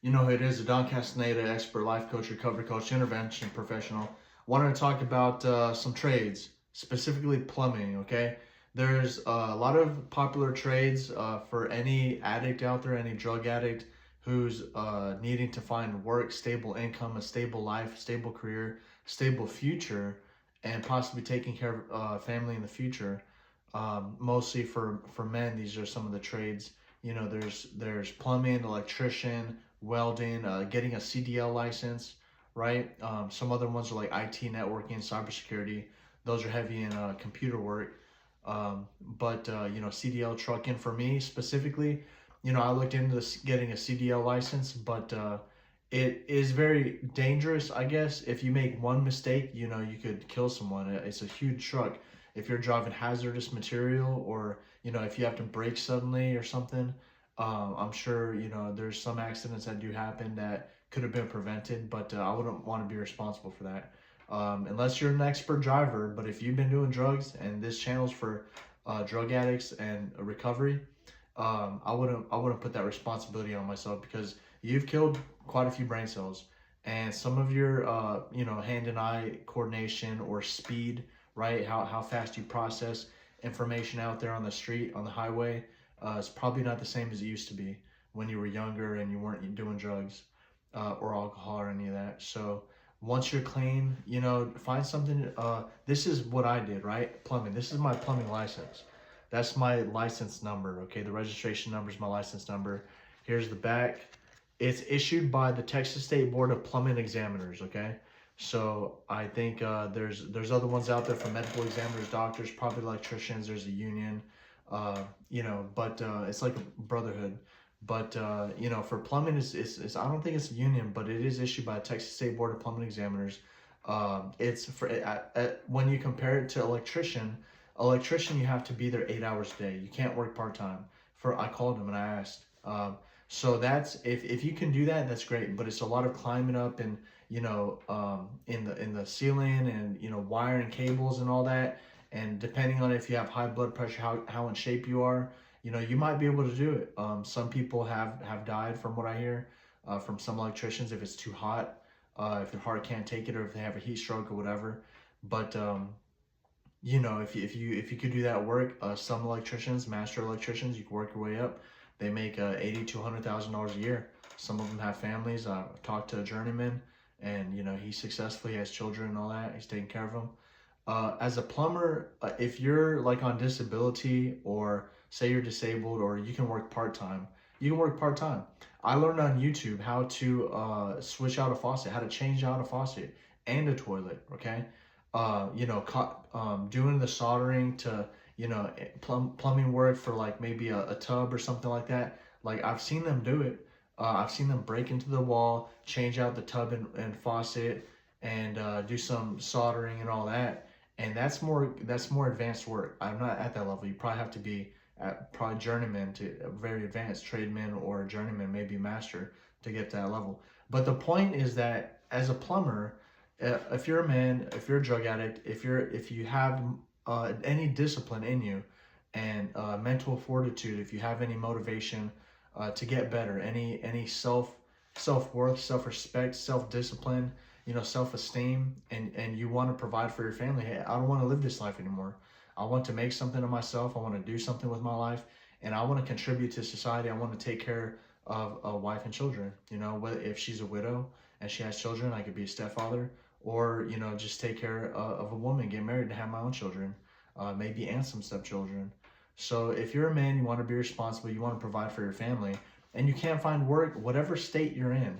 You know who it is, a Don Castaneda, expert life coach, recovery coach, intervention professional. Wanted to talk about some trades, specifically plumbing, okay? There's a lot of popular trades for any addict out there, any drug addict who's needing to find work, stable income, a stable life, stable career, stable future, and possibly taking care of family in the future. Mostly for men, these are some of the trades. You know, there's plumbing, electrician, welding, getting a CDL license, right? Some other ones are like IT, networking, cybersecurity. Those are heavy in computer work. But you know, CDL trucking for me specifically, you know, I looked into this, getting a CDL license, but it is very dangerous, I guess. If you make one mistake, you know, you could kill someone. It's a huge truck. If you're driving hazardous material, or you know, if you have to brake suddenly or something, I'm sure, you know, there's some accidents that do happen that could have been prevented, but I wouldn't want to be responsible for that. Unless you're an expert driver. But if you've been doing drugs, and this channel's for drug addicts and recovery, I wouldn't put that responsibility on myself, because you've killed quite a few brain cells, and some of your you know, hand and eye coordination or speed, right? How fast you process information out there on the street, on the highway, is probably not the same as it used to be when you were younger and you weren't doing drugs or alcohol or any of that. So once you're clean, you know, find something. This is what I did, right? Plumbing. This is my plumbing license. That's my license number. Okay, the registration number is my license number. Here's the back. It's issued by the Texas State Board of Plumbing Examiners. Okay, so I think there's other ones out there for medical examiners, doctors, probably electricians. There's a union, you know, but it's like a brotherhood. But you know, for plumbing, it's I don't think it's a union, but it is issued by Texas State Board of Plumbing Examiners. It's for when you compare it to electrician, you have to be there 8 hours a day. You can't work part time. For I called him and I asked. So that's, if you can do that, that's great. But it's a lot of climbing up and, you know, in the ceiling, and you know, wiring cables and all that. And depending on if you have high blood pressure, how in shape you are, you know, you might be able to do it. Some people have died, from what I hear, from some electricians, if it's too hot, if their heart can't take it, or if they have a heat stroke or whatever. But you know, if you could do that work, some electricians, master electricians, you can work your way up. They make $80 to $100,000 a year. Some of them have families. I talked to a journeyman, and you know, he's successful. He has children and all that. He's taking care of them. As a plumber, if you're like on disability, or say you're disabled, or you can work part time, you can work part time. I learned on YouTube how to switch out a faucet, how to change out a faucet and a toilet. Okay, you know, doing the soldering to, you know, plumbing work for like maybe a tub or something like that. Like, I've seen them do it. I've seen them break into the wall, change out the tub and faucet, and do some soldering and all that. And that's more advanced work. I'm not at that level. You probably have to be at probably journeyman to a very advanced tradesman, or journeyman, maybe master, to get to that level. But the point is that as a plumber, if you're a man, if you're a drug addict, if you have any discipline in you, and mental fortitude, if you have any motivation to get better, any self worth, self respect, self discipline, you know, self esteem, and you want to provide for your family. Hey, I don't want to live this life anymore. I want to make something of myself. I want to do something with my life, and I want to contribute to society. I want to take care of a wife and children. You know, whether if she's a widow and she has children, I could be a stepfather, or you know, just take care of a woman, get married, and have my own children, maybe, and some stepchildren. So if you're a man, you want to be responsible, you want to provide for your family, and you can't find work, whatever state you're in,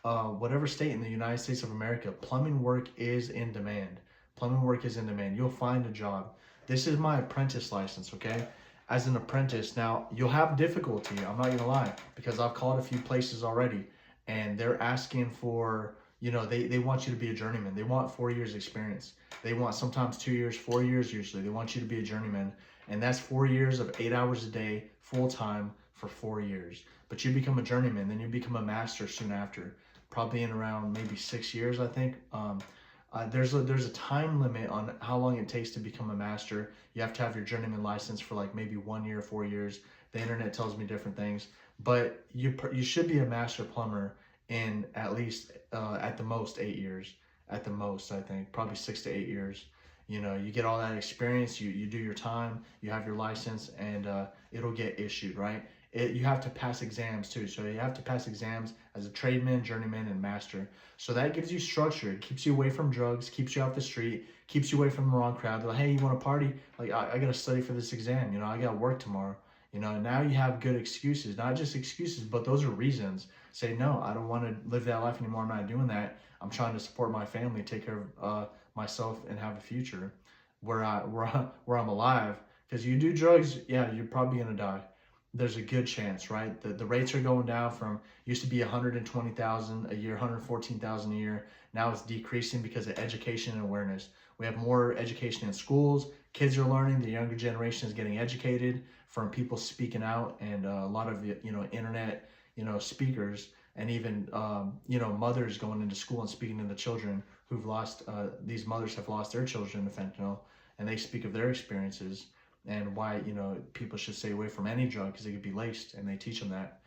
whatever state in the United States of America, plumbing work is in demand. Plumbing work is in demand. You'll find a job. This is my apprentice license, okay? As an apprentice, now you'll have difficulty, I'm not gonna lie, because I've called a few places already, and they're asking for, you know, they want you to be a journeyman. They want 4 years experience. They want sometimes 2 years, 4 years usually. They want you to be a journeyman. And that's 4 years of 8 hours a day, full time, for 4 years. But you become a journeyman, then you become a master soon after, probably in around maybe 6 years, I think. There's a time limit on how long it takes to become a master. You have to have your journeyman license for like maybe 1 year, 4 years. The internet tells me different things, but you should be a master plumber in at least at the most 8 years. At the most, I think probably 6 to 8 years. You know, you get all that experience, you do your time, you have your license, and it'll get issued, right? You have to pass exams too. So you have to pass exams as a tradesman, journeyman, and master. So that gives you structure. It keeps you away from drugs, keeps you off the street, keeps you away from the wrong crowd. They're like, hey, you want to party? Like, I got to study for this exam. You know, I got work tomorrow. You know, now you have good excuses, not just excuses, but those are reasons. Say, no, I don't want to live that life anymore. I'm not doing that. I'm trying to support my family, take care of myself, and have a future where I'm alive. Because you do drugs, yeah, you're probably gonna die. There's a good chance, right? The rates are going down from used to be 120,000 a year, 114,000 a year. Now it's decreasing because of education and awareness. We have more education in schools. Kids are learning. The younger generation is getting educated from people speaking out, and a lot of internet speakers, and even mothers going into school and speaking to the children who've lost. These mothers have lost their children to fentanyl, and they speak of their experiences and why people should stay away from any drug because they could be laced, and they teach them that.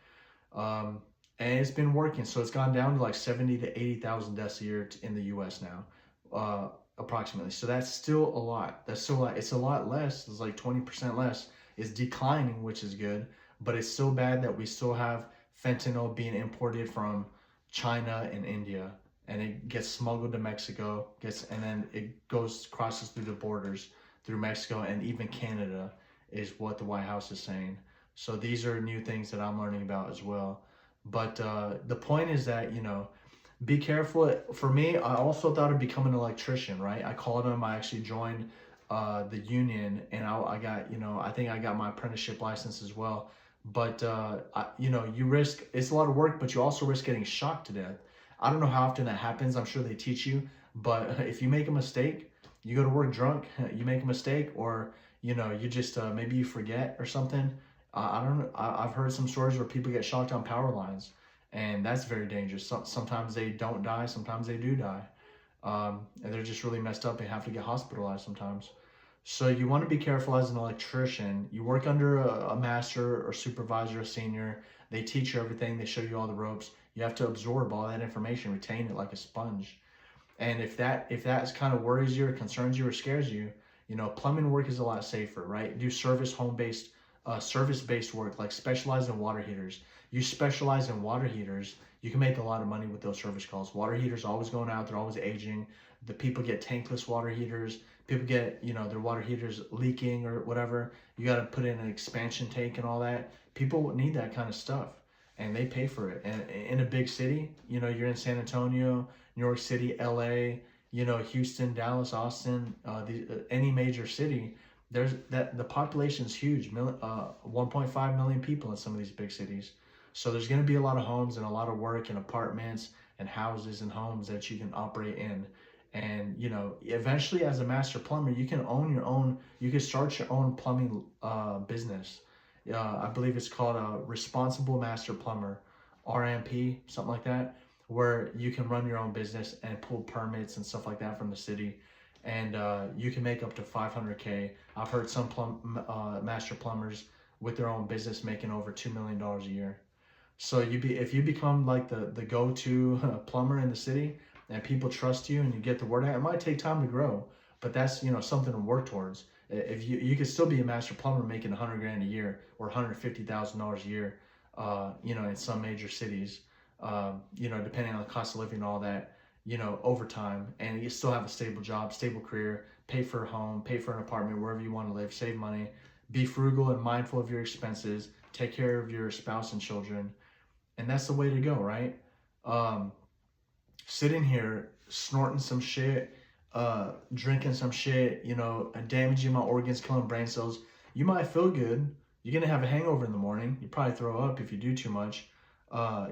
And it's been working, so it's gone down to like 70 to 80,000 deaths a year in the U.S. now, approximately. So that's still a lot. That's still a lot. It's a lot less. It's like 20% less. It's declining, which is good, but it's so bad that we still have fentanyl being imported from China and India, and it gets smuggled to Mexico, and then it crosses through the borders through Mexico and even Canada, is what the White House is saying. So these are new things that I'm learning about as well. But the point is that, be careful. For me, I also thought of becoming an electrician, right? I called them. I actually joined the union, and I got, I think I got my apprenticeship license as well. But you risk, it's a lot of work, but you also risk getting shocked to death. I don't know how often that happens. I'm sure they teach you, but if you make a mistake, you go to work drunk, you make a mistake, or you just maybe you forget or something. I don't know. I've heard some stories where people get shocked on power lines, and that's very dangerous. Sometimes they don't die, sometimes they do die, and they're just really messed up and have to get hospitalized sometimes. So you want to be careful as an electrician. You work under a master or supervisor, a senior. They teach you everything. They show you all the ropes. You have to absorb all that information, retain it like a sponge. And if that kind of worries you or concerns you or scares you, plumbing work is a lot safer, right? Do service-based work, like specialize in water heaters. You specialize in water heaters, you can make a lot of money with those service calls. Water heaters always going out, they're always aging. The people get tankless water heaters. People get, their water heaters leaking or whatever. You got to put in an expansion tank and all that. People need that kind of stuff, and they pay for it. And in a big city, you're in San Antonio, New York City, LA, Houston, Dallas, Austin, any major city, the population is huge. 1.5 million people in some of these big cities. So there's going to be a lot of homes and a lot of work and apartments and houses and homes that you can operate in. And eventually, as a master plumber, you can you can start your own plumbing business. I believe it's called a responsible master plumber, RMP, something like that, where you can run your own business and pull permits and stuff like that from the city, and you can make up to 500K. I've heard some master plumbers with their own business making over $2 million a year. So if you become like the go-to plumber in the city, and people trust you and you get the word out, it might take time to grow, but that's something to work towards. If you could still be a master plumber making 100 grand a year or $150,000 a year, in some major cities, depending on the cost of living and all that, over time, and you still have a stable job, stable career, pay for a home, pay for an apartment wherever you want to live, save money, be frugal and mindful of your expenses, take care of your spouse and children, and that's the way to go, right? Sitting here snorting some shit, drinking some shit, damaging my organs, killing brain cells, you might feel good. You're gonna have a hangover in the morning. You probably throw up if you do too much.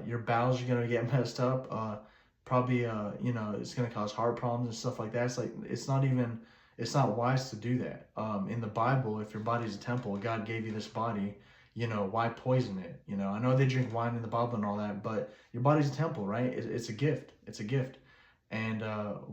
Your bowels are gonna get messed up. Probably, it's gonna cause heart problems and stuff like that. It's not wise to do that. In the Bible, if your body's a temple, God gave you this body. Why poison it? I know they drink wine in the Bible and all that, but your body's a temple, right? It's a gift. It's a gift. And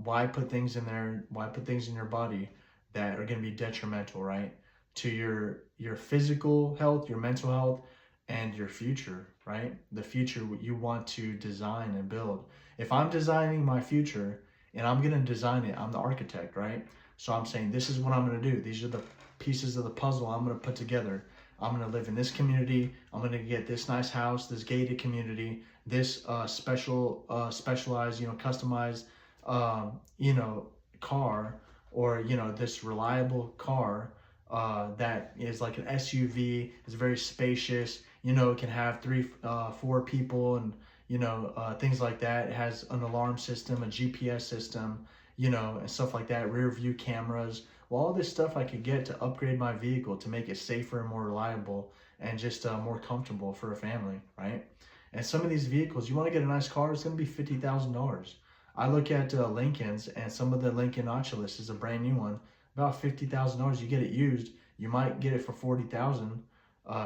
why put things in there? Why put things in your body that are going to be detrimental, right? To your physical health, your mental health, and your future, right? The future you want to design and build. If I'm designing my future and I'm going to design it, I'm the architect, right? So I'm saying this is what I'm going to do. These are the pieces of the puzzle I'm going to put together. I'm going to live in this community. I'm going to get this nice house, this gated community, this specialized, customized, car, or this reliable car that is like an SUV. It's very spacious. It can have four people, and things like that. It has an alarm system, a GPS system, and stuff like that. Rear view cameras. Well, all this stuff I could get to upgrade my vehicle to make it safer and more reliable and just more comfortable for a family, right? And some of these vehicles, you want to get a nice car, it's going to be $50,000. I look at Lincolns, and some of the Lincoln Nautilus is a brand new one, about $50,000. You get it used, you might get it for 40,000,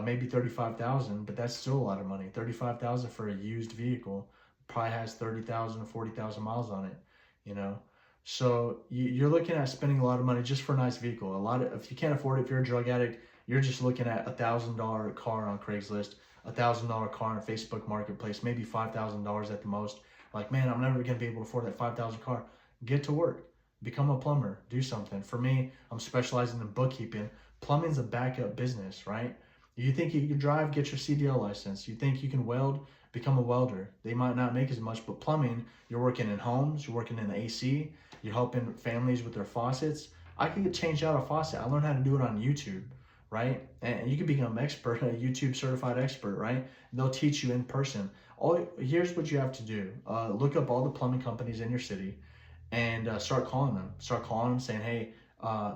maybe 35,000, but that's still a lot of money. 35,000 for a used vehicle, probably has 30,000 or 40,000 miles on it, you know. So you're looking at spending a lot of money just for a nice vehicle. If you can't afford it, if you're a drug addict, you're just looking at $1,000 car on Craigslist, $1,000 car on Facebook Marketplace, maybe $5,000 at the most. Like, man, I'm never gonna be able to afford that 5,000 car. Get to work, become a plumber, do something. For me, I'm specializing in bookkeeping. Plumbing's a backup business, right? You think you can drive, get your CDL license. You think you can weld, become a welder. They might not make as much, but plumbing, you're working in homes, you're working in the AC, you're helping families with their faucets. I could change out a faucet. I learned how to do it on YouTube, right? And you can become expert, a YouTube certified expert, right? They'll teach you in person. Here's what you have to do. Look up all the plumbing companies in your city and start calling them. Start calling them saying, hey,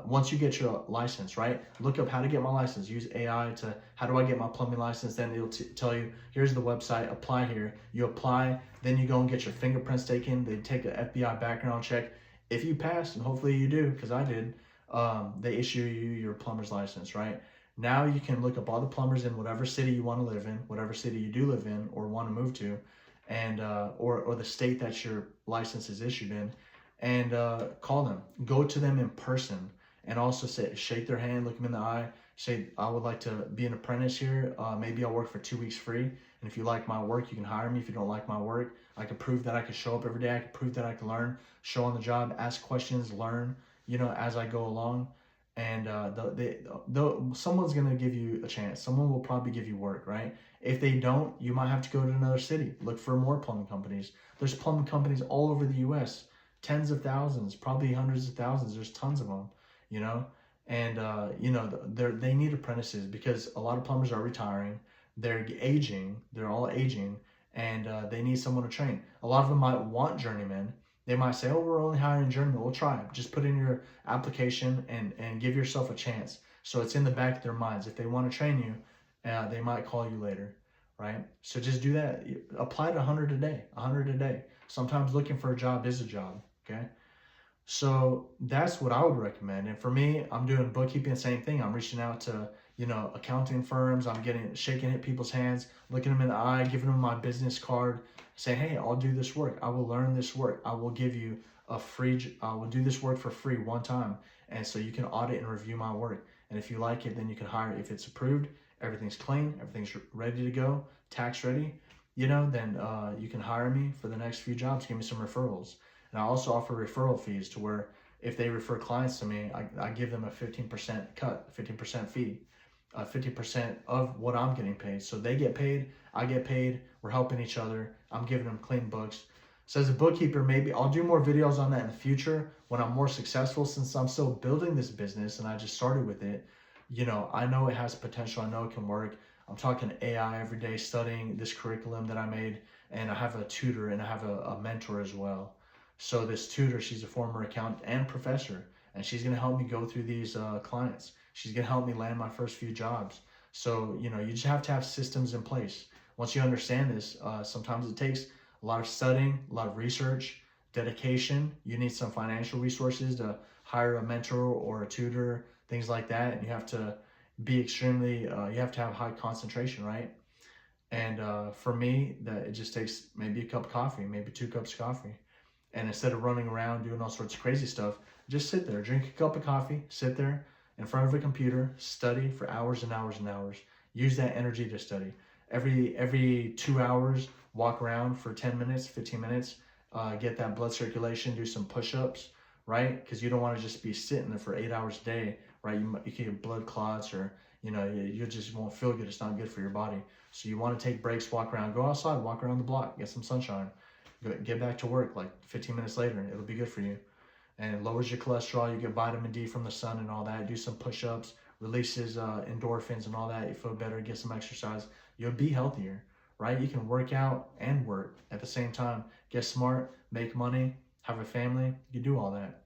once you get your license, right? Look up how to get my license. Use AI to, how do I get my plumbing license? Then it'll tell you, here's the website, apply here. You apply, then you go and get your fingerprints taken. They take an FBI background check. If you pass, and hopefully you do, because I did, they issue you your plumber's license, right? Now you can look up all the plumbers in whatever city you want to live in, whatever city you do live in or want to move to, and or the state that your license is issued in, and call them. Go to them in person, and also shake their hand, look them in the eye, say, I would like to be an apprentice here. Maybe I'll work for 2 weeks free, and if you like my work, you can hire me. If you don't like my work, I can prove that I can show up every day. I can prove that I can learn, show on the job, ask questions, learn, as I go along. And someone's going to give you a chance. Someone will probably give you work, right? If they don't, you might have to go to another city. Look for more plumbing companies. There's plumbing companies all over the U.S., tens of thousands, probably hundreds of thousands. There's tons of them, and, they need apprentices because a lot of plumbers are retiring. They're aging. They're all aging, and they need someone to train. A lot of them might want journeymen. They might say, oh, we're only hiring journeymen. We'll try. Just put in your application and give yourself a chance. So it's in the back of their minds. If they want to train you, they might call you later, right? So just do that. Apply to 100 a day, 100 a day. Sometimes looking for a job is a job, okay? So that's what I would recommend. And for me, I'm doing bookkeeping, same thing. I'm reaching out to, accounting firms. I'm shaking people's hands, looking them in the eye, giving them my business card, saying, hey, I'll do this work. I will learn this work. I will give you I will do this work for free one time. And so you can audit and review my work. And if you like it, then you can hire. If it's approved, everything's clean, everything's ready to go, tax ready, then you can hire me for the next few jobs, give me some referrals. And I also offer referral fees to where if they refer clients to me, I give them a 15% cut, 15% fee, 50% of what I'm getting paid. So they get paid, I get paid, we're helping each other. I'm giving them clean books. So as a bookkeeper, maybe I'll do more videos on that in the future when I'm more successful, since I'm still building this business and I just started with it. I know it has potential. I know it can work. I'm talking AI every day, studying this curriculum that I made, and I have a tutor and I have a mentor as well. So this tutor, she's a former accountant and professor, and she's going to help me go through these clients. She's going to help me land my first few jobs. So, you just have to have systems in place. Once you understand this, sometimes it takes a lot of studying, a lot of research, dedication. You need some financial resources to hire a mentor or a tutor, things like that. And you have to be you have to have high concentration, right? And for me, that it just takes maybe a cup of coffee, maybe 2 cups of coffee. And instead of running around doing all sorts of crazy stuff, just sit there, drink a cup of coffee, sit there in front of a computer, study for hours and hours and hours. Use that energy to study. every 2 hours, walk around for 10 minutes, 15 minutes, get that blood circulation, do some push-ups, right? Because you don't want to just be sitting there for 8 hours a day, right? You can get blood clots, or you just won't feel good. It's not good for your body. So you want to take breaks, walk around, go outside, walk around the block, get some sunshine, get back to work like 15 minutes later. It'll be good for you. And it lowers your cholesterol. You get vitamin D from the sun and all that. Do some push-ups, releases endorphins and all that. You feel better, get some exercise. You'll be healthier, right? You can work out and work at the same time. Get smart, make money, have a family. You do all that.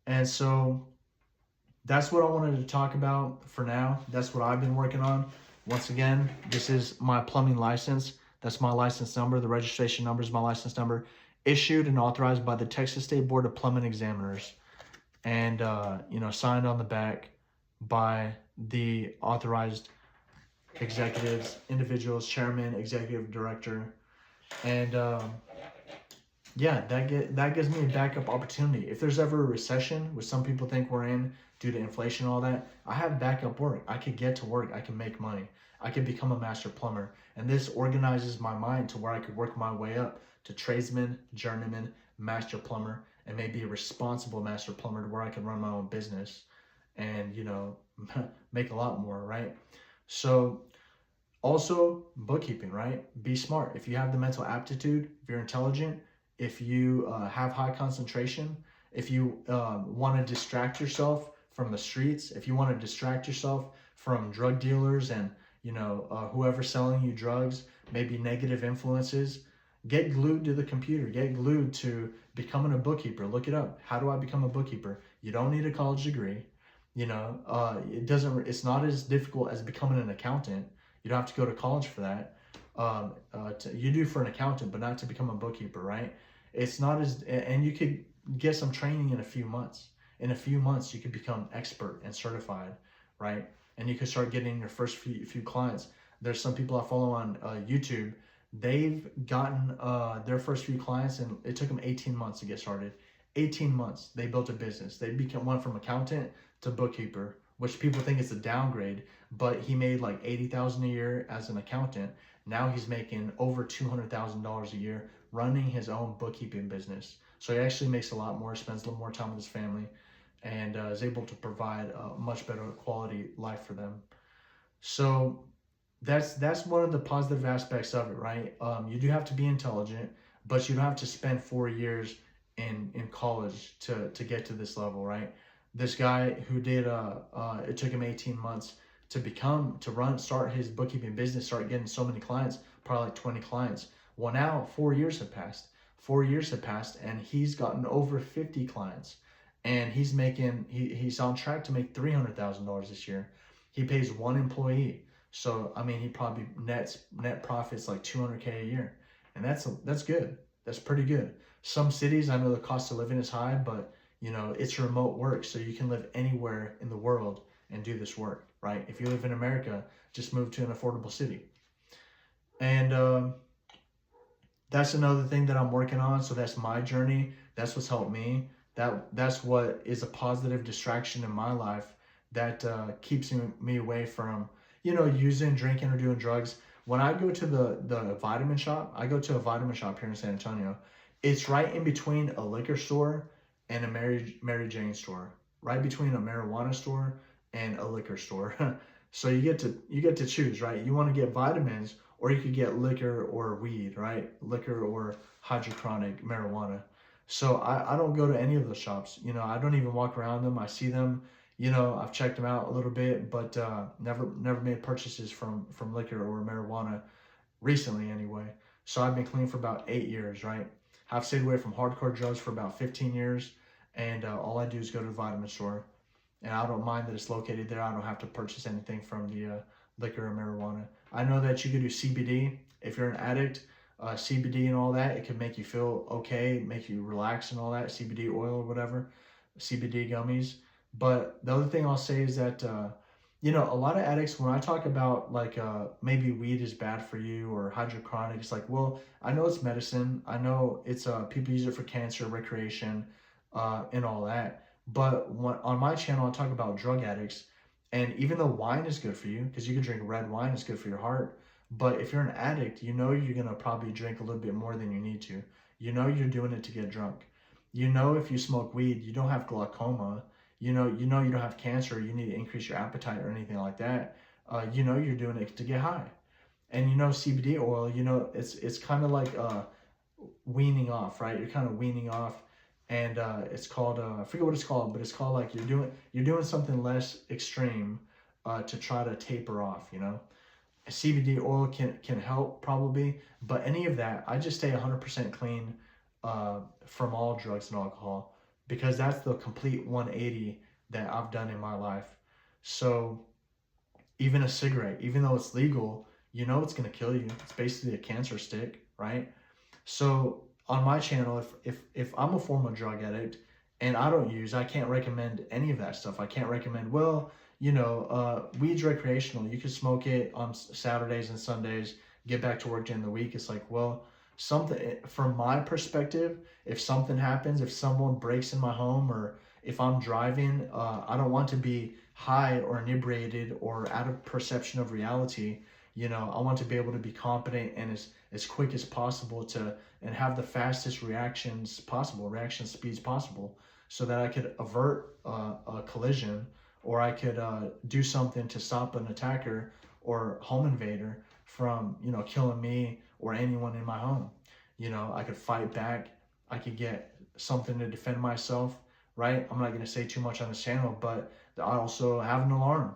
And so that's what I wanted to talk about for now. That's what I've been working on. Once again, this is my plumbing license. That's my license number. The registration number is my license number. Issued and authorized by the Texas State Board of Plumbing Examiners. And, signed on the back by the authorized executives, individuals, chairman, executive director. And, that gives me a backup opportunity. If there's ever a recession, which some people think we're in due to inflation and all that, I have backup work. I could get to work. I can make money. I could become a master plumber. And this organizes my mind to where I could work my way up to tradesman, journeyman, master plumber, and maybe a responsible master plumber to where I can run my own business and, make a lot more, right? So also bookkeeping, right? Be smart. If you have the mental aptitude, if you're intelligent, if you have high concentration, if you want to distract yourself from the streets, if you want to distract yourself from drug dealers and whoever's selling you drugs, maybe negative influences, get glued to the computer. Get glued to becoming a bookkeeper. Look it up. How do I become a bookkeeper? You don't need a college degree. It's not as difficult as becoming an accountant. You don't have to go to college for that. You do for an accountant, but not to become a bookkeeper, right? It's not and you could get some training in a few months. In a few months, you could become expert and certified, right? And you could start getting your first few clients. There's some people I follow on YouTube. They've gotten their first few clients, and it took them 18 months to get started. 18 months, they built a business. They went from accountant to bookkeeper, which people think is a downgrade, but he made like $80,000 a year as an accountant. Now he's making over $200,000 a year running his own bookkeeping business. So he actually makes a lot more, spends a little more time with his family, and is able to provide a much better quality life for them. So that's one of the positive aspects of it, right? You do have to be intelligent, but you don't have to spend 4 years in college to get to this level, right? This guy who did it took him 18 months to start his bookkeeping business, start getting so many clients, probably like 20 clients. Well, now 4 years have passed. 4 years have passed, and he's gotten over 50 clients, and he's on track to make $300,000 this year. He pays one employee, so I mean he probably net profits like $200K a year, and that's good. That's pretty good. Some cities, I know the cost of living is high, but it's remote work, so you can live anywhere in the world and do this work, right? If you live in America, just move to an affordable city. And that's another thing that I'm working on. So that's my journey. That's what's helped me. That's what is a positive distraction in my life that keeps me away from, using, drinking, or doing drugs. When I go to the vitamin shop, I go to a vitamin shop here in San Antonio. It's right in between a liquor store and a Mary Jane store, right between a marijuana store and a liquor store. So you get to choose, right? You want to get vitamins, or you could get liquor or weed, right? Liquor or hydrochronic marijuana. So I don't go to any of those shops. I don't even walk around them. I see them, I've checked them out a little bit, but never made purchases from liquor or marijuana recently anyway. So I've been clean for about 8 years, right? I've stayed away from hardcore drugs for about 15 years, and all I do is go to the vitamin store. And I don't mind that it's located there. I don't have to purchase anything from the liquor or marijuana. I know that you can do CBD. If you're an addict, CBD and all that, it can make you feel okay, make you relax and all that, CBD oil or whatever, CBD gummies. But the other thing I'll say is that, a lot of addicts, when I talk about like maybe weed is bad for you or hydrochronic, it's like, well, I know it's medicine. I know it's people use it for cancer, recreation, and all that. But on my channel, I talk about drug addicts. And even though wine is good for you, because you can drink red wine, it's good for your heart. But if you're an addict, you know you're gonna probably drink a little bit more than you need to. You know you're doing it to get drunk. You know if you smoke weed, you don't have glaucoma. You know you don't have cancer. You need to increase your appetite or anything like that. You know you're doing it to get high. And you know CBD oil, you know it's kind of like weaning off, right? You're kind of weaning off, and it's called I forget what it's called, but it's called like you're doing something less extreme to try to taper off. CBD oil can help probably, but any of that, I just stay 100% clean from all drugs and alcohol because that's the complete 180 that I've done in my life. So even a cigarette, even though it's legal, you know it's gonna kill you. It's basically a cancer stick, right? So on my channel, if I'm a former drug addict and I don't use, I can't recommend any of that stuff. I can't recommend, well, weed's recreational. You can smoke it on Saturdays and Sundays, get back to work during the week. It's like, well, something from my perspective, if something happens, if someone breaks in my home or if I'm driving, I don't want to be high or inebriated or out of perception of reality. I want to be able to be competent and as quick as possible and have the fastest reaction speeds possible, so that I could avert a collision, or I could do something to stop an attacker or home invader from killing me or anyone in my home. I could fight back. I could get something to defend myself. Right? I'm not going to say too much on this channel, but I also have an alarm.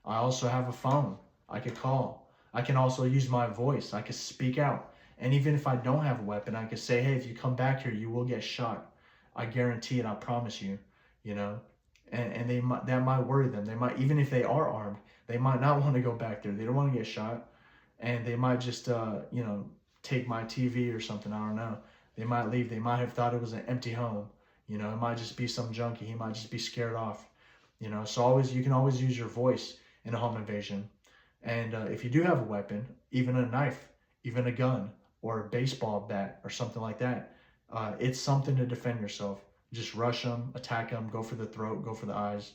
I also have a phone. I could call. I can also use my voice. I could speak out. And even if I don't have a weapon, I could say, hey, if you come back here, you will get shot. I guarantee it. I promise you. You know, and that might worry them. They might, even if they are armed, they might not want to go back there. They don't want to get shot, and they might just take my TV or something. I don't know. They might leave. They might have thought it was an empty home. It might just be some junkie. He might just be scared off. So you can always use your voice in a home invasion. And if you do have a weapon, even a knife, even a gun, or a baseball bat, or something like that, it's something to defend yourself. Just rush them, attack them, go for the throat, go for the eyes,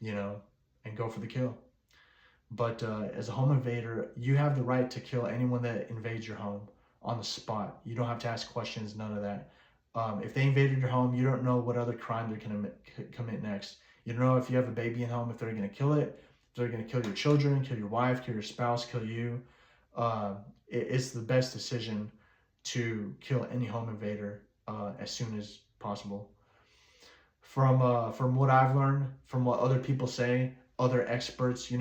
and go for the kill. But as a home invader, you have the right to kill anyone that invades your home on the spot. You don't have to ask questions, none of that. If they invaded your home, you don't know what other crime they're going to commit next. You don't know if you have a baby in home, if they're going to kill it, if they're going to kill your children, kill your wife, kill your spouse, kill you. It's the best decision to kill any home invader as soon as possible. From what I've learned, from what other people say, other experts,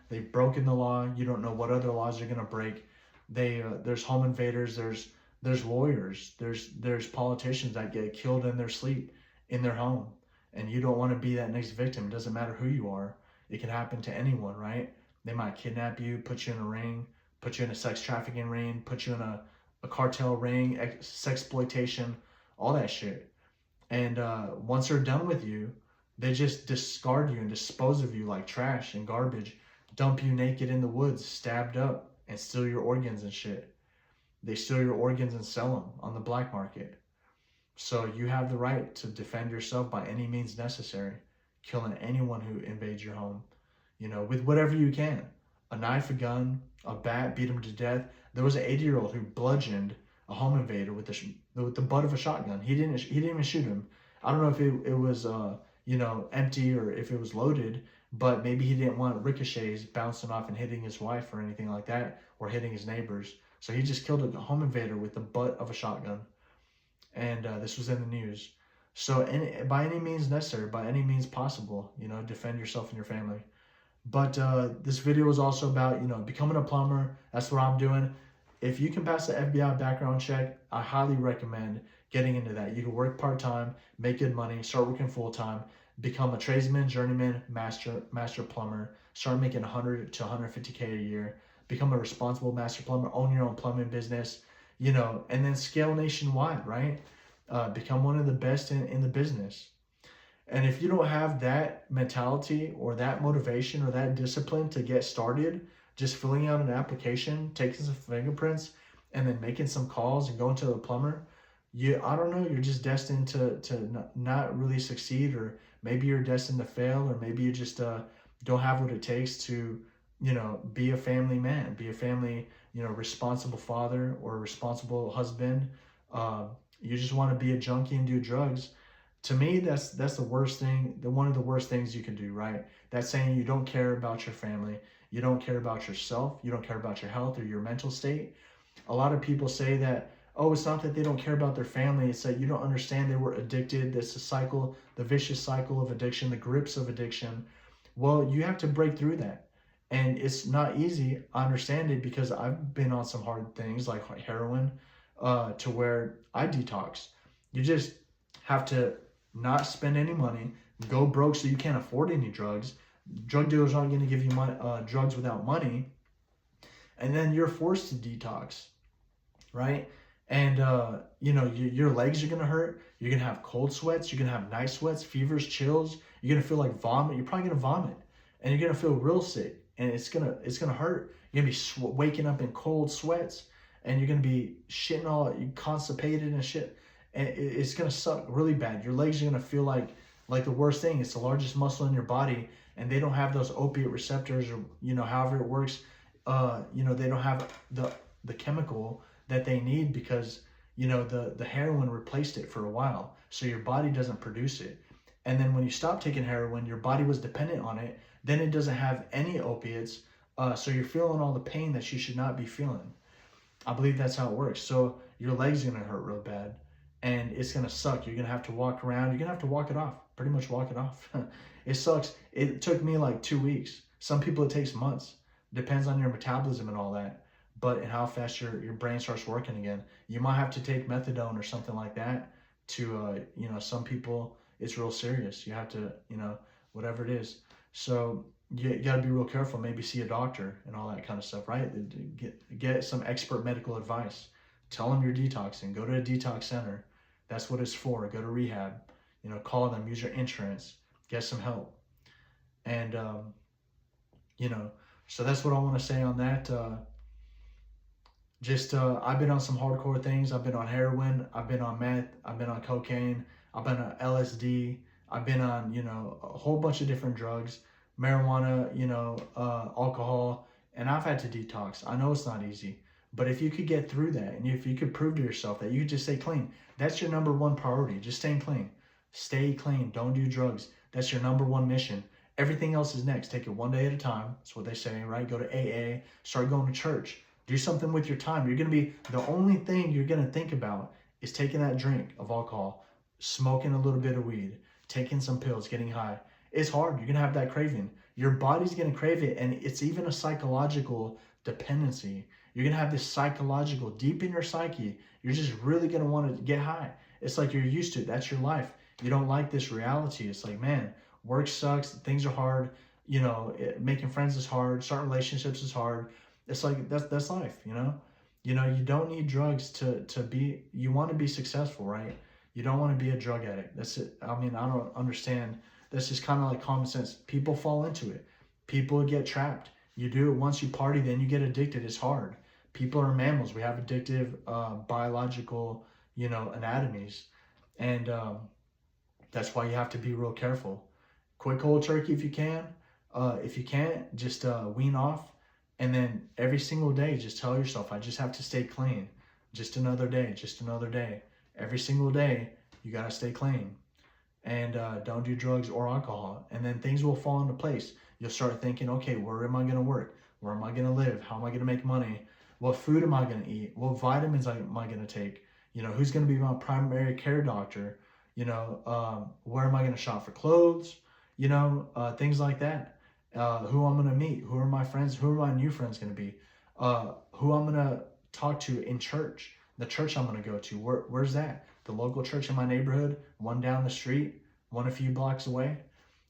they've broken the law. You don't know what other laws are going to break. There's home invaders, there's lawyers, there's politicians that get killed in their sleep in their home, and you don't want to be that next victim. It doesn't matter who you are. It can happen to anyone, right? They might kidnap you, put you in a ring, put you in a sex trafficking ring, put you in a cartel ring, sexploitation, all that shit. And once they're done with you, they just discard you and dispose of you like trash and garbage, dump you naked in the woods, stabbed up, and steal your organs and shit. They steal your organs and sell them on the black market. So you have the right to defend yourself by any means necessary, killing anyone who invades your home, with whatever you can. A knife, a gun, a bat, beat him to death. There was an 80-year-old who bludgeoned a home invader with the butt of a shotgun. He didn't even shoot him. I don't know if it was empty or if it was loaded, but maybe he didn't want ricochets bouncing off and hitting his wife or anything like that, or hitting his neighbors. So he just killed a home invader with the butt of a shotgun. And this was in the news. So by any means necessary, by any means possible, defend yourself and your family. But this video is also about, becoming a plumber. That's what I'm doing. If you can pass the FBI background check, I highly recommend getting into that. You can work part-time, make good money, start working full-time, become a tradesman, journeyman, master plumber, start making 100 to 150K a year, become a responsible master plumber, own your own plumbing business, and then scale nationwide, right? Become one of the best in the business. And if you don't have that mentality or that motivation or that discipline to get started, just filling out an application, taking some fingerprints, and then making some calls and going to a plumber, I don't know, you're just destined to not really succeed, or maybe you're destined to fail, or maybe you just don't have what it takes to be a family man, be a family responsible father or a responsible husband. You just want to be a junkie and do drugs. To me, that's the worst thing. One of the worst things you can do, right? That's saying you don't care about your family, you don't care about yourself, you don't care about your health or your mental state. A lot of people say that, oh, it's not that they don't care about their family, it's that you don't understand they were addicted. That's the cycle, the vicious cycle of addiction, the grips of addiction. Well, you have to break through that. And it's not easy. I understand it because I've been on some hard things like heroin, to where I detox. You just have to not spend any money, go broke so you can't afford any drugs. Drug dealers aren't going to give you drugs without money. And then you're forced to detox, right? And your legs are gonna hurt. You're gonna have cold sweats. You're gonna have night sweats, fevers, chills. You're gonna feel like vomit. You're probably gonna vomit, and you're gonna feel real sick, and it's gonna hurt. You're gonna be waking up in cold sweats, and you're gonna be shitting all constipated and shit, and it's gonna suck really bad. Your legs are gonna feel like the worst thing. It's the largest muscle in your body, and they don't have those opiate receptors, or however it works. They don't have the chemical that they need because the heroin replaced it for a while, so your body doesn't produce it. And then when you stop taking heroin, your body was dependent on it, then it doesn't have any opiates, so you're feeling all the pain that you should not be feeling. I believe that's how it works. So your legs are gonna hurt real bad, and it's gonna suck. You're gonna have to walk around. You're gonna have to walk it off, pretty much walk it off. It sucks. It took me like 2 weeks. Some people it takes months. Depends on your metabolism and all that, but and how fast your brain starts working again. You might have to take methadone or something like that to some people it's real serious. You have to whatever it is. So you got to be real careful. Maybe see a doctor and all that kind of stuff, right? Get some expert medical advice. Tell them you're detoxing. Go to a detox center. That's what it's for. Go to rehab. Call them. Use your insurance. Get some help. And so that's what I want to say on that. I've been on some hardcore things. I've been on heroin. I've been on meth. I've been on cocaine. I've been on LSD. I've been on, a whole bunch of different drugs, marijuana, alcohol, and I've had to detox. I know it's not easy, but if you could get through that, and if you could prove to yourself that you could just stay clean, that's your number one priority. Just staying clean. Stay clean. Don't do drugs. That's your number one mission. Everything else is next. Take it one day at a time. That's what they say, right? Go to AA. Start going to church. Do something with your time. You're going to be, the only thing you're going to think about is taking that drink of alcohol, smoking a little bit of weed, taking some pills, getting high. It's hard. You're going to have that craving. Your body's going to crave it, and it's even a psychological dependency. You're going to have this psychological, deep in your psyche, you're just really going to want to get high. It's like you're used to it. That's your life. You don't like this reality. It's like, man, work sucks. Things are hard. Making friends is hard. Starting relationships is hard. It's like, that's life, you don't need drugs to be, you want to be successful, right? You don't want to be a drug addict. That's it. I mean, I don't understand. That's just kind of like common sense. People fall into it. People get trapped. You do it once, you party, then you get addicted. It's hard. People are mammals. We have addictive biological, anatomies. And that's why you have to be real careful. Quit cold turkey if you can. If you can't, just wean off. And then every single day, just tell yourself, I just have to stay clean. Just another day, just another day. Every single day, you got to stay clean. And don't do drugs or alcohol. And then things will fall into place. You'll start thinking, okay, where am I going to work? Where am I going to live? How am I going to make money? What food am I going to eat? What vitamins am I going to take? Who's going to be my primary care doctor? Where am I going to shop for clothes? Things like that. Who I'm going to meet, who are my friends, who are my new friends going to be, who I'm going to talk to in church, the church I'm going to go to, where's that? The local church in my neighborhood, one down the street, one a few blocks away,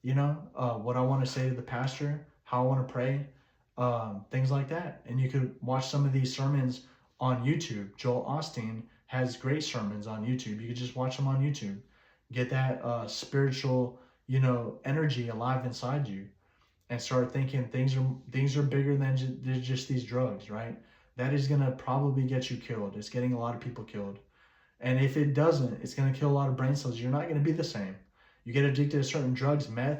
what I want to say to the pastor, how I want to pray, things like that. And you could watch some of these sermons on YouTube. Joel Osteen has great sermons on YouTube. You could just watch them on YouTube. Get that spiritual, energy alive inside you. And start thinking things are bigger than just these drugs, right? That is going to probably get you killed. It's getting a lot of people killed. And if it doesn't, it's going to kill a lot of brain cells. You're not going to be the same. You get addicted to certain drugs, meth,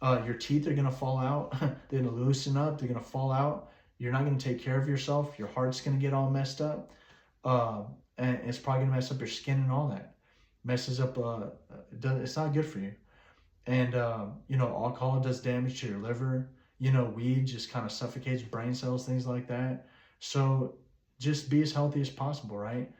your teeth are going to fall out. They're going to loosen up. They're going to fall out. You're not going to take care of yourself. Your heart's going to get all messed up. And it's probably going to mess up your skin and all that. Messes up, it's not good for you. And, alcohol does damage to your liver. Weed just kind of suffocates brain cells, things like that. So just be as healthy as possible, right?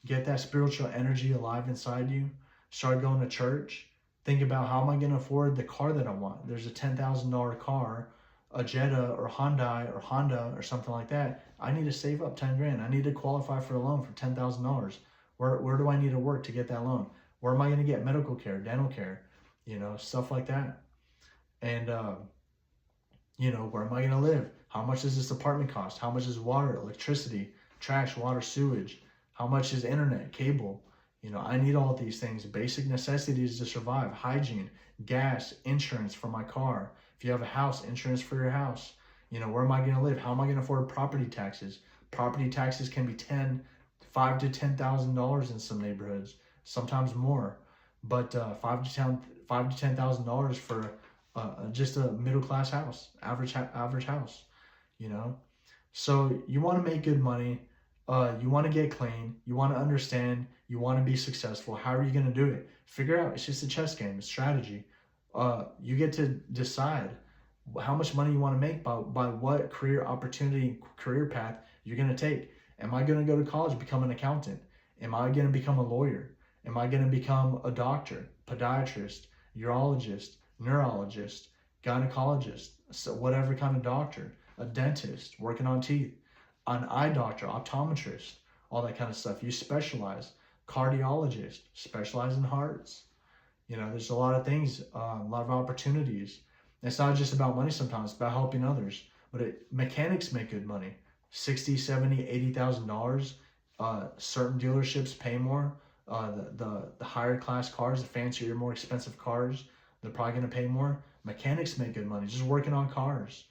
Get that spiritual energy alive inside you. Start going to church. Think about, how am I going to afford the car that I want? There's a $10,000 car, a Jetta or Hyundai or Honda or something like that. I need to save up 10 grand. I need to qualify for a loan for $10,000. Where do I need to work to get that loan? Where am I going to get medical care, dental care, stuff like that? And, where am I going to live? How much does this apartment cost? How much is water, electricity, trash, water, sewage? How much is internet, cable? I need all of these things, basic necessities to survive: hygiene, gas, insurance for my car. If you have a house, insurance for your house. Where am I going to live? How am I going to afford property taxes? Property taxes can be $5,000 to $10,000 in some neighborhoods, sometimes more. But $5,000 to $10,000 for just a middle class house, average house. So you want to make good money. You want to get clean. You want to understand. You want to be successful. How are you going to do it? Figure out. It's just a chess game. It's strategy. You get to decide how much money you want to make by what career opportunity, career path you're going to take. Am I going to go to college, become an accountant? Am I going to become a lawyer? Am I going to become a doctor, podiatrist, urologist, neurologist, gynecologist, so whatever kind of doctor, a dentist, working on teeth, an eye doctor, optometrist, all that kind of stuff? You specialize. Cardiologist, specialize in hearts. There's a lot of things, a lot of opportunities. It's not just about money sometimes, it's about helping others. But mechanics make good money. $60,000, $70,000, $80,000. Certain dealerships pay more. The higher class cars, the fancier, more expensive cars, they're probably going to pay more. Mechanics make good money, just working on cars,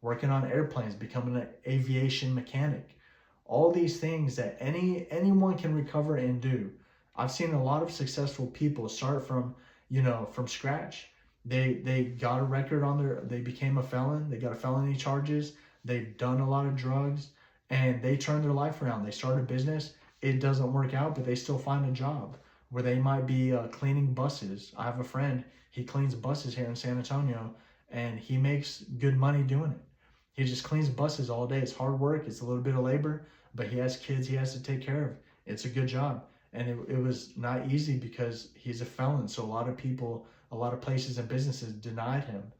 working on airplanes, becoming an aviation mechanic. All these things that anyone can recover and do. I've seen a lot of successful people start from scratch. They got a record they became a felon. They got felony charges. They've done a lot of drugs, and they turned their life around. They start a business. It doesn't work out, but they still find a job where they might be cleaning buses. I have a friend, he cleans buses here in San Antonio, and he makes good money doing it. He just cleans buses all day. It's hard work. It's a little bit of labor, but he has kids he has to take care of. It's a good job. And it was not easy because he's a felon. So a lot of people, a lot of places and businesses denied him,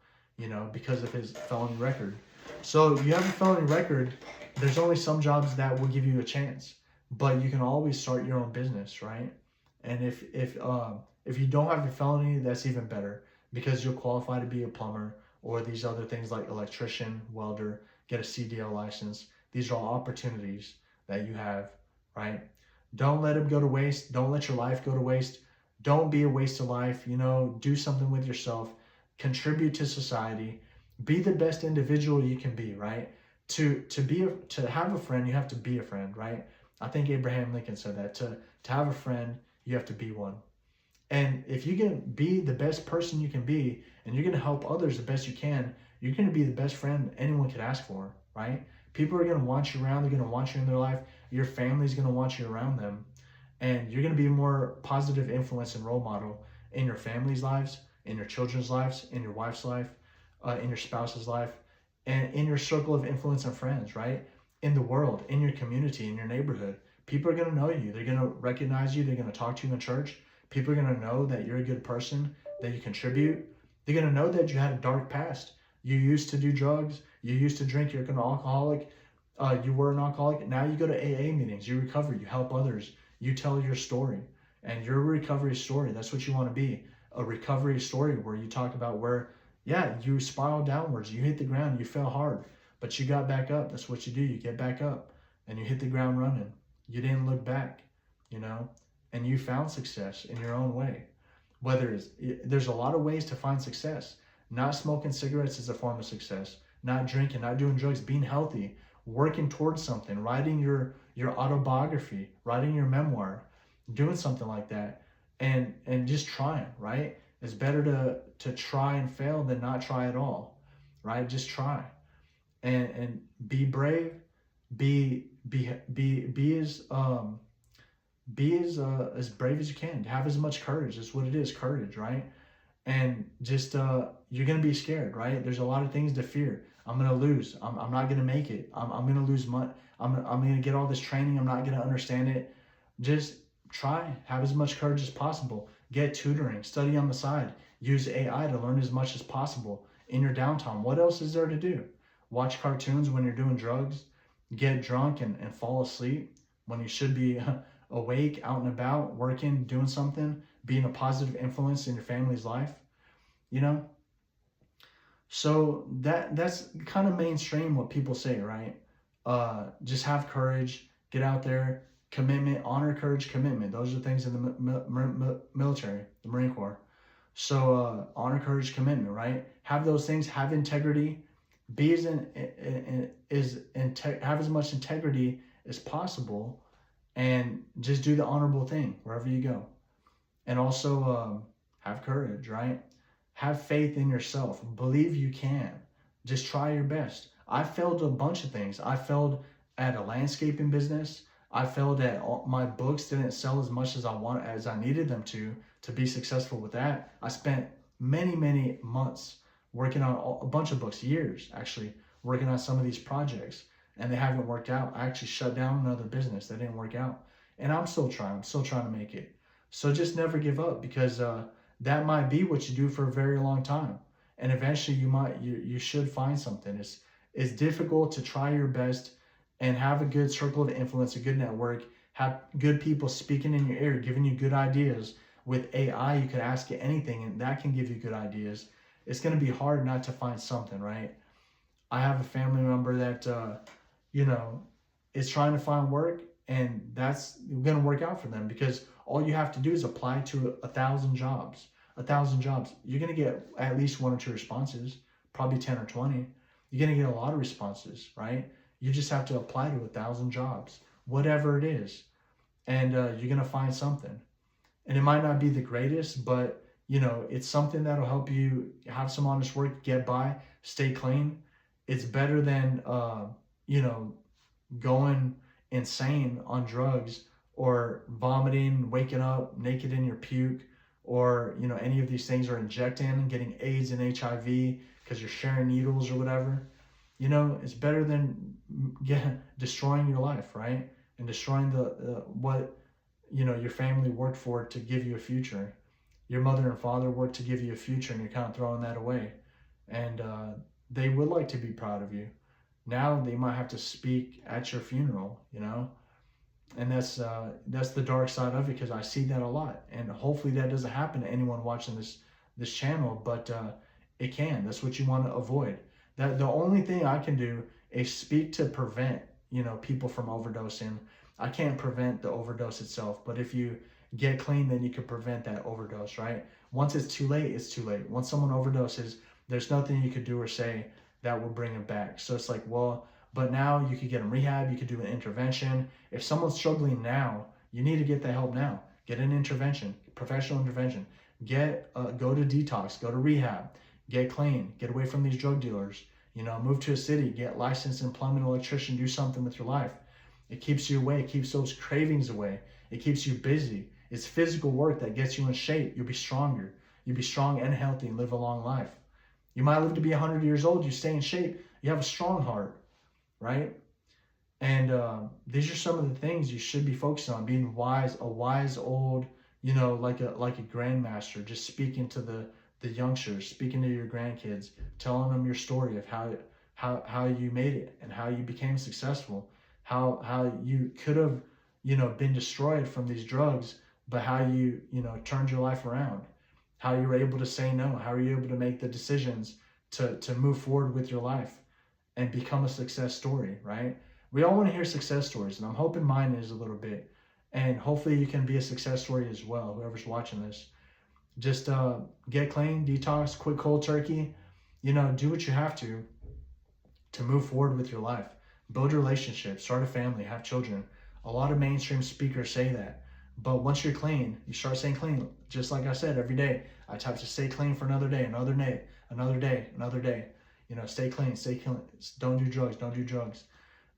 because of his felony record. So you have a felony record, there's only some jobs that will give you a chance, but you can always start your own business, right? And if you don't have a felony, that's even better, because you'll qualify to be a plumber or these other things like electrician, welder, get a CDL license. These are all opportunities that you have, right? Don't let them go to waste. Don't let your life go to waste. Don't be a waste of life. Do something with yourself. Contribute to society. Be the best individual you can be, right? To have a friend, you have to be a friend, right? I think Abraham Lincoln said that. To have a friend, you have to be one. And if you can be the best person you can be, and you're going to help others the best you can, you're going to be the best friend anyone could ask for, right? People are going to want you around. They're going to want you in their life. Your family's going to want you around them. And you're going to be a more positive influence and role model in your family's lives, in your children's lives, in your wife's life, in your spouse's life, and in your circle of influence and friends, right? In the world, in your community, in your neighborhood. People are going to know you. They're going to recognize you. They're going to talk to you in church. People are going to know that you're a good person, that you contribute. They're going to know that you had a dark past. You used to do drugs. You used to drink. You're an alcoholic. You were an alcoholic. Now you go to AA meetings. You recover. You help others. You tell your story. And your recovery story, that's what you want to be. A recovery story where you talk about where, you spiral downwards. You hit the ground. You fell hard. But you got back up. That's what you do. You get back up. And you hit the ground running. You didn't look back, and you found success in your own way. There's a lot of ways to find success. Not smoking cigarettes is a form of success. Not drinking, not doing drugs, being healthy, working towards something, writing your autobiography, writing your memoir, doing something like that, and just trying, right? It's better to try and fail than not try at all, right? Just try. and be brave, be be be be as brave as you can. Have as much courage. That's what it is, courage, right? And just you're gonna be scared, right? There's a lot of things to fear. I'm gonna lose. I'm not gonna make it. I'm gonna lose money. I'm gonna get all this training. I'm not gonna understand it. Just try. Have as much courage as possible. Get tutoring. Study on the side. Use AI to learn as much as possible in your downtime. What else is there to do? Watch cartoons when you're doing drugs. Get drunk and fall asleep when you should be awake, out and about, working, doing something, being a positive influence in your family's life, you know? So that's kind of mainstream what people say, right? Just have courage, get out there, commitment, honor, courage, commitment. Those are things in the military, the Marine Corps. So honor, courage, commitment, right? Have those things, have integrity, be have as much integrity as possible, and just do the honorable thing wherever you go. And also have courage, right? Have faith in yourself. Believe you can. Just try your best. I failed a bunch of things. I failed at a landscaping business. I failed at my books didn't sell as much as I needed them to be successful with that. I spent many months working on a bunch of books, years actually, working on some of these projects, and they haven't worked out. I actually shut down another business that didn't work out, and I'm still trying. I'm still trying to make it. So just never give up, because that might be what you do for a very long time, and eventually you should find something. It's difficult to try your best and have a good circle of influence, a good network, have good people speaking in your ear, giving you good ideas. With AI, you could ask it anything, and that can give you good ideas. It's going to be hard not to find something, right? I have a family member that, is trying to find work, and that's going to work out for them, because all you have to do is apply to 1,000 jobs. 1,000 jobs. You're going to get at least 1 or 2 responses, probably 10 or 20. You're going to get a lot of responses, right? You just have to apply to 1,000 jobs, whatever it is, and you're going to find something. And it might not be the greatest, but it's something that'll help you have some honest work, get by, stay clean. It's better than going insane on drugs, or vomiting, waking up naked in your puke, or any of these things, or injecting and getting AIDS and HIV because you're sharing needles or whatever. It's better than destroying your life, right? And destroying what your family worked for to give you a future. Your mother and father worked to give you a future, and you're kind of throwing that away. And they would like to be proud of you. Now they might have to speak at your funeral, and that's the dark side of it, because I see that a lot. And hopefully that doesn't happen to anyone watching this channel, but it can. That's what you want to avoid. That the only thing I can do is speak to prevent people from overdosing. I can't prevent the overdose itself, but if you get clean, then you can prevent that overdose, right? Once it's too late, it's too late. Once someone overdoses, there's nothing you could do or say that will bring them back. So it's like, well, but now you could get them rehab, you could do an intervention. If someone's struggling now, you need to get the help now. Get an intervention, professional intervention. Go to detox, go to rehab, get clean, get away from these drug dealers. Move to a city, get licensed in plumbing, electrician, do something with your life. It keeps you away, it keeps those cravings away. It keeps you busy. It's physical work that gets you in shape. You'll be stronger. You'll be strong and healthy and live a long life. You might live to be 100 years old. You stay in shape. You have a strong heart, right? And these are some of the things you should be focused on. Being wise, a wise old, like a grandmaster, just speaking to the youngsters, speaking to your grandkids, telling them your story of how you made it and how you became successful, how you could have been destroyed from these drugs, but how you turned your life around, how you were able to say no, how you were able to make the decisions to move forward with your life and become a success story, right? We all want to hear success stories, and I'm hoping mine is a little bit, and hopefully you can be a success story as well, whoever's watching this. Just get clean, detox, quit cold turkey, do what you have to move forward with your life. Build relationships, start a family, have children. A lot of mainstream speakers say that. But once you're clean, you start saying clean. Just like I said, every day, I have to stay clean for another day, another day, another day, another day. stay clean, stay clean. Don't do drugs, don't do drugs,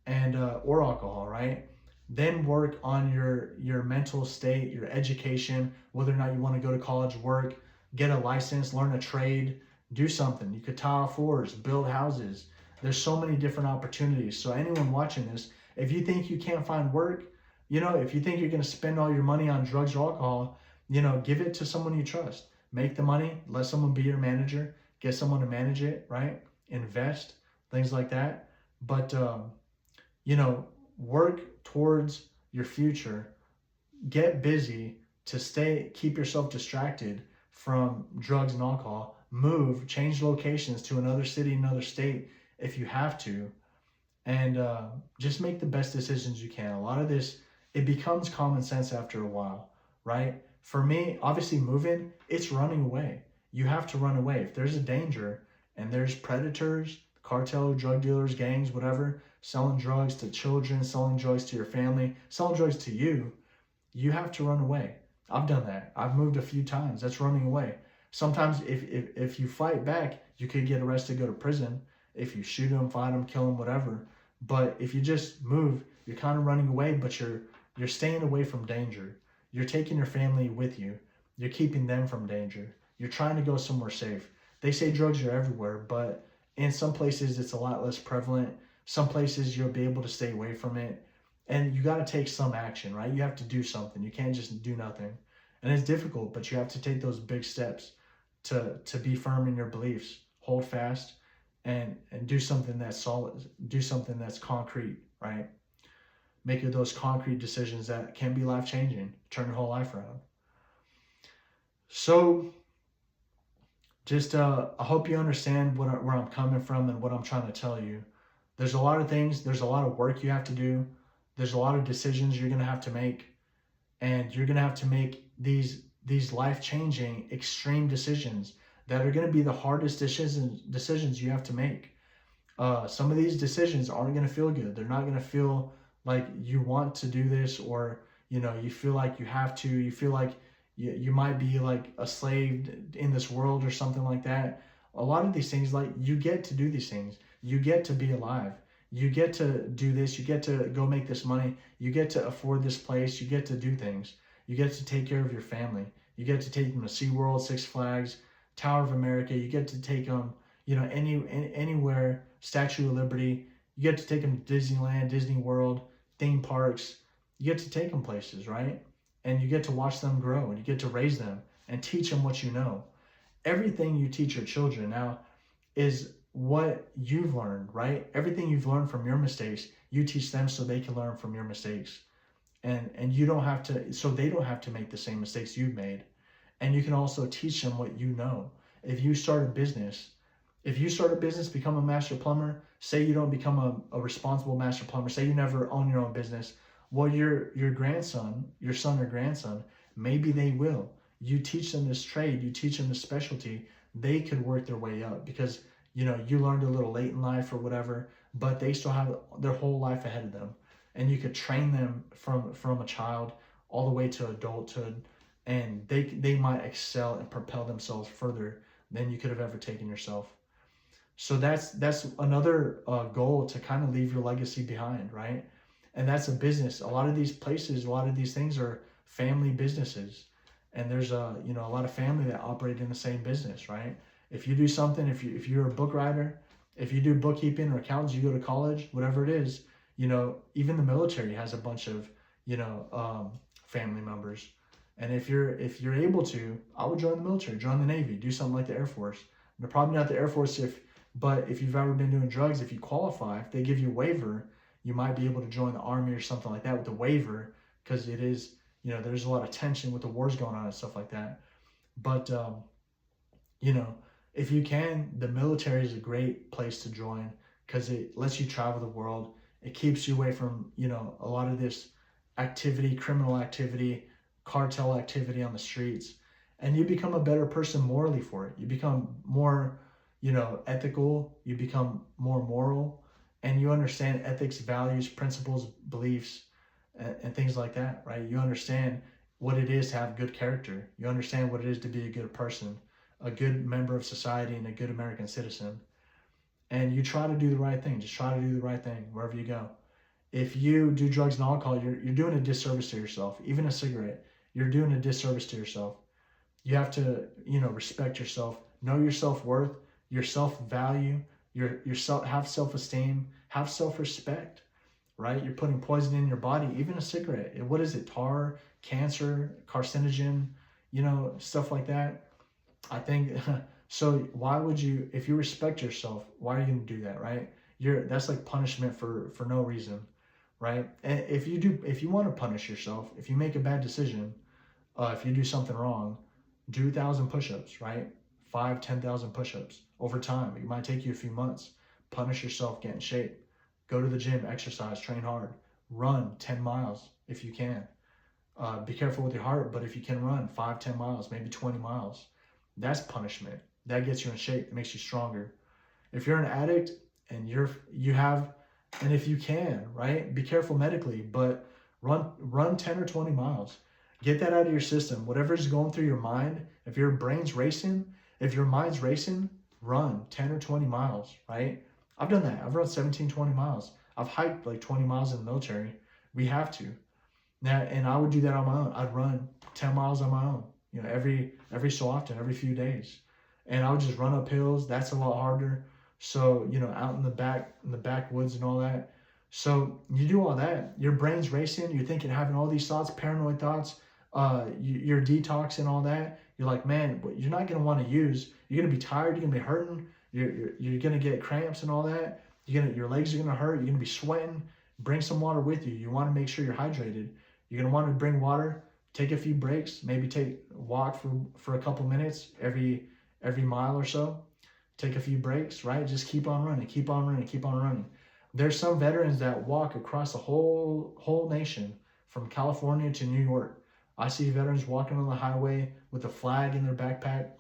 and or alcohol, right? Then work on your mental state, your education, whether or not you want to go to college, work, get a license, learn a trade, do something. You could tile floors, build houses. There's so many different opportunities. So anyone watching this, if you think you can't find work, if you think you're going to spend all your money on drugs or alcohol, give it to someone you trust. Make the money, let someone be your manager, get someone to manage it, right? Invest, things like that. But work towards your future. Get busy to keep yourself distracted from drugs and alcohol. Move, change locations to another city, another state if you have to, and just make the best decisions you can. A lot of this, it becomes common sense after a while, right? For me, obviously moving, it's running away. You have to run away. If there's a danger and there's predators, cartel, drug dealers, gangs, whatever, selling drugs to children, selling drugs to your family, selling drugs to you, you have to run away. I've done that. I've moved a few times. That's running away. Sometimes if you fight back, you could get arrested, go to prison. If you shoot them, fight them, kill them, whatever. But if you just move, you're kind of running away, but you're staying away from danger. You're taking your family with you. You're keeping them from danger. You're trying to go somewhere safe. They say drugs are everywhere, but in some places it's a lot less prevalent. Some places you'll be able to stay away from it. And you got to take some action, right? You have to do something. You can't just do nothing. And it's difficult, but you have to take those big steps to be firm in your beliefs. Hold fast and do something that's solid. Do something that's concrete, right? Make those concrete decisions that can be life-changing. Turn your whole life around. So just I hope you understand where I'm coming from and what I'm trying to tell you. There's a lot of things. There's a lot of work you have to do. There's a lot of decisions you're going to have to make. And you're going to have to make these life-changing, extreme decisions that are going to be the hardest decisions you have to make. Some of these decisions aren't going to feel good. They're not going to feel like you want to do this, or you feel like you have to. You feel like you might be like a slave in this world or something like that. A lot of these things, like, you get to do these things. You get to be alive. You get to do this. You get to go make this money. You get to afford this place. You get to do things. You get to take care of your family. You get to take them to SeaWorld, Six Flags, Tower of America. You get to take them, anywhere, Statue of Liberty. You get to take them to Disneyland, Disney World, theme parks. You get to take them places, right? And you get to watch them grow, and you get to raise them and teach them what you know. Everything you teach your children now is what you've learned, right? Everything you've learned from your mistakes, you teach them so they can learn from your mistakes. And you don't have to, so they don't have to make the same mistakes you've made. And you can also teach them what you know. If you start a business, become a master plumber, say you don't become a responsible master plumber, say you never own your own business, well, your son or grandson, maybe they will. You teach them this trade, you teach them this specialty, they could work their way up because you learned a little late in life or whatever, but they still have their whole life ahead of them. And you could train them from a child all the way to adulthood, and they might excel and propel themselves further than you could have ever taken yourself. So that's another goal, to kind of leave your legacy behind, right? And that's a business. A lot of these places, a lot of these things are family businesses, and there's a lot of family that operate in the same business, right? If you do something, if you're a book writer, if you do bookkeeping or accountants, you go to college, whatever it is, even the military has a bunch of family members. And if you're able to, I would join the military, join the Navy, do something like the Air Force. And probably not the Air Force but if you've ever been doing drugs, if you qualify, if they give you a waiver, you might be able to join the Army or something like that with the waiver, because it is, there's a lot of tension with the wars going on and stuff like that. But, if you can, the military is a great place to join because it lets you travel the world. It keeps you away from, a lot of this activity, criminal activity, cartel activity on the streets, and you become a better person morally for it. You become more, ethical, you become more moral, and you understand ethics, values, principles, beliefs, and things like that, right? You understand what it is to have good character. You understand what it is to be a good person, a good member of society, and a good American citizen. and you try to do the right thing. Just try to do the right thing wherever you go. If you do drugs and alcohol, you're doing a disservice to yourself. Even a cigarette, you're doing a disservice to yourself. You have to, respect yourself, know your self-worth, your self-value, your self, have self-esteem, have self-respect, right? You're putting poison in your body. Even a cigarette, what is it? Tar, cancer, carcinogen, stuff like that. I think so. Why would you, if you respect yourself, why are you going to do that, right? That's like punishment for no reason, right? And if you want to punish yourself, if you make a bad decision, if you do something wrong, do 1,000 push-ups, right? 10,000 push-ups over time. It might take you a few months. Punish yourself, get in shape, go to the gym, exercise, train hard, run 10 miles if you can. Be careful with your heart, but if you can run 5, 10 miles, maybe 20 miles, that's punishment. That gets you in shape. It makes you stronger. If you're an addict and and if you can, right, be careful medically, but run 10 or 20 miles. Get that out of your system. Whatever's going through your mind, if your mind's racing, run 10 or 20 miles, right? I've done that. I've run 17, 20 miles. I've hiked like 20 miles in the military. We have to. Now, and I would do that on my own. I'd run 10 miles on my own, every so often, every few days. And I would just run up hills. That's a lot harder. So, out in the backwoods and all that. So you do all that. Your brain's racing. You're thinking, having all these thoughts, paranoid thoughts. You're detoxing all that. You're like, man, you're not going to want to use. You're going to be tired. You're going to be hurting. You're going to get cramps and all that. Your legs are going to hurt. You're going to be sweating. Bring some water with you. You want to make sure you're hydrated. You're going to want to bring water. Take a few breaks. Maybe walk for a couple minutes every mile or so. Take a few breaks, right? Just keep on running, keep on running, keep on running. There's some veterans that walk across the whole nation from California to New York. I see veterans walking on the highway with a flag in their backpack,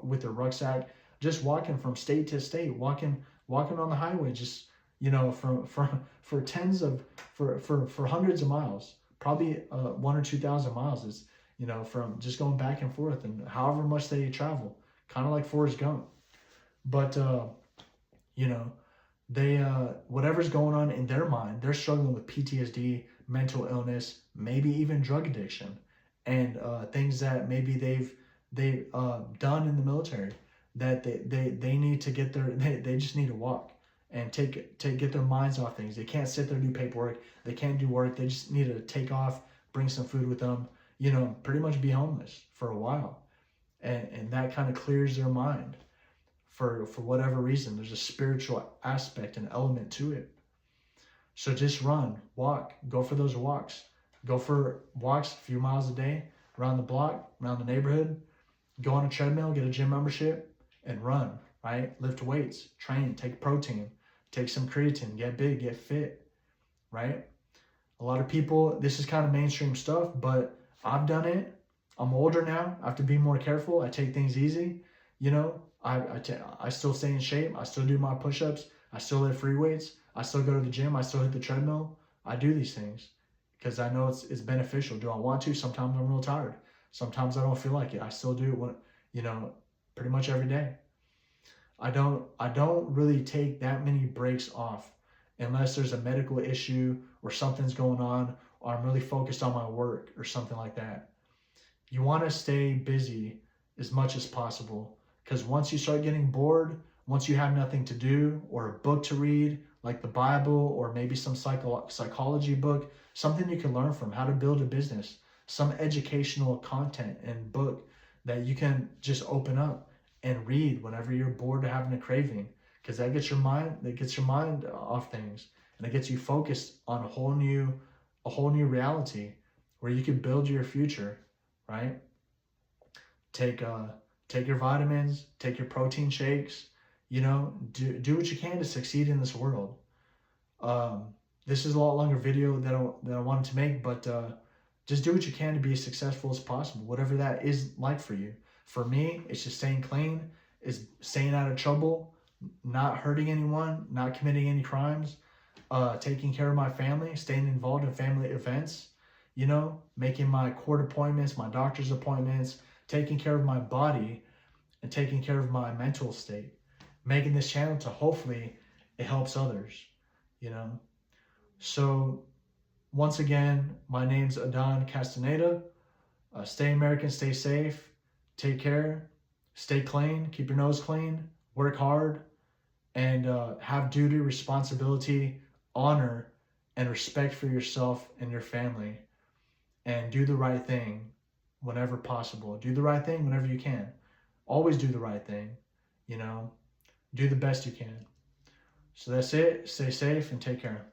with their rucksack, just walking from state to state, walking on the highway, just for hundreds of miles, probably 1,000 or 2,000 miles is from just going back and forth, and however much they travel, kind of like Forrest Gump. But they whatever's going on in their mind, they're struggling with PTSD, mental illness, maybe even drug addiction, and things that maybe they've done in the military that they need to get they just need to walk and get their minds off things. They can't sit there and do paperwork. They can't do work. They just need to take off, bring some food with them, pretty much be homeless for a while, and that kind of clears their mind. For whatever reason, there's a spiritual aspect and element to it. So just run, walk, go for those walks. Go for walks a few miles a day, around the block, around the neighborhood. Go on a treadmill, get a gym membership, and run, right? Lift weights, train, take protein, take some creatine, get big, get fit, right? A lot of people, this is kind of mainstream stuff, but I've done it. I'm older now. I have to be more careful. I take things easy, I still stay in shape. I still do my push-ups. I still lift free weights. I still go to the gym. I still hit the treadmill. I do these things because I know it's beneficial. Do I want to? Sometimes I'm real tired. Sometimes I don't feel like it. I still do it, pretty much every day. I don't really take that many breaks off unless there's a medical issue or something's going on, or I'm really focused on my work or something like that. You want to stay busy as much as possible. Because once you start getting bored, once you have nothing to do, or a book to read, like the Bible, or maybe some psychology book, something you can learn from, how to build a business, some educational content and book that you can just open up and read whenever you're bored or having a craving, because that gets your mind off things, and it gets you focused on a whole new reality where you can build your future, right? Take your vitamins, take your protein shakes, do what you can to succeed in this world. This is a lot longer video that I wanted to make, but just do what you can to be as successful as possible, whatever that is like for you. For me, it's just staying clean, is staying out of trouble, not hurting anyone, not committing any crimes, taking care of my family, staying involved in family events, making my court appointments, my doctor's appointments, taking care of my body, and taking care of my mental state, making this channel to hopefully it helps others, you know. So once again, my name's Adan Castaneda. Stay American, stay safe, take care, stay clean, keep your nose clean, work hard, and have duty, responsibility, honor, and respect for yourself and your family. And do the right thing whenever possible. Do the right thing whenever you can. Always do the right thing, you know. Do the best you can. So that's it. Stay safe and take care.